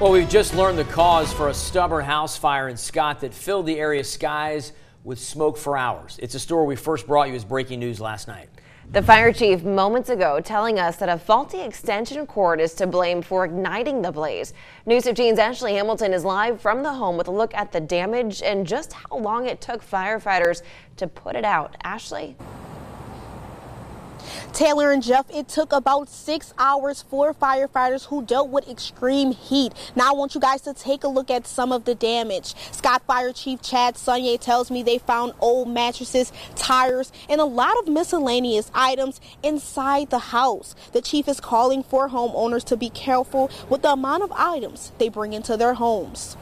Well, we've just learned the cause for a stubborn house fire in Scott that filled the area's skies with smoke for hours. It's a story we first brought you as breaking news last night. The fire chief moments ago telling us that a faulty extension cord is to blame for igniting the blaze. News 15's Ashley Hamilton is live from the home with a look at the damage and just how long it took firefighters to put it out. Ashley? Taylor and Jeff, it took about 6 hours for firefighters who dealt with extreme heat. Now I want you guys to take a look at some of the damage. Scott Fire Chief Chad Sonye tells me they found old mattresses, tires, and a lot of miscellaneous items inside the house. The chief is calling for homeowners to be careful with the amount of items they bring into their homes.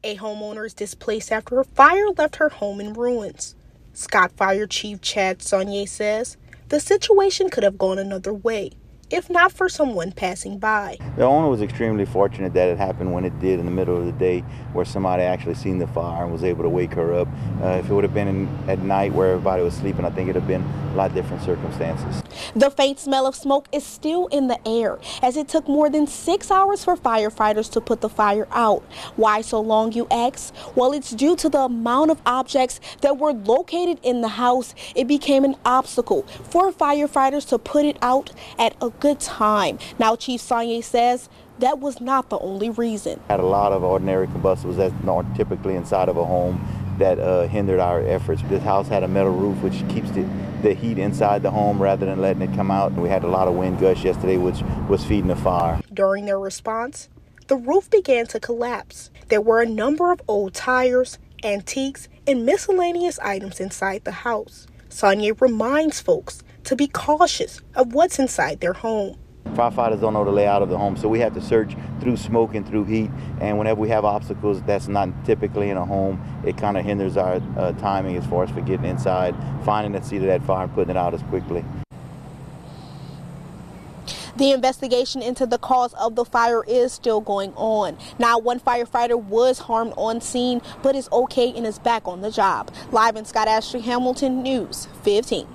A homeowner is displaced after a fire left her home in ruins. Scott Fire Chief Chad Sonye says the situation could have gone another way, if not for someone passing by. The owner was extremely fortunate that it happened when it did in the middle of the day, where somebody actually seen the fire and was able to wake her up. If it would have been at night where everybody was sleeping, I think it would have been a lot different circumstances. The faint smell of smoke is still in the air, as it took more than 6 hours for firefighters to put the fire out. Why so long, you ask? Well, it's due to the amount of objects that were located in the house. It became an obstacle for firefighters to put it out at a good time. Now, Chief Sonye says that was not the only reason. Had a lot of ordinary combustibles that's not typically inside of a home that hindered our efforts. This house had a metal roof which keeps the heat inside the home rather than letting it come out. We had a lot of wind gusts yesterday which was feeding the fire. During their response, the roof began to collapse. There were a number of old tires, antiques, and miscellaneous items inside the house. Sonye reminds folks to be cautious of what's inside their home. Firefighters don't know the layout of the home, so we have to search through smoke and through heat. And whenever we have obstacles that's not typically in a home, it kind of hinders our timing as far as for getting inside, finding the seat of that fire and putting it out as quickly. The investigation into the cause of the fire is still going on. Now, one firefighter was harmed on scene, but is okay and is back on the job. Live in Scott, Ashley Hamilton, News 15.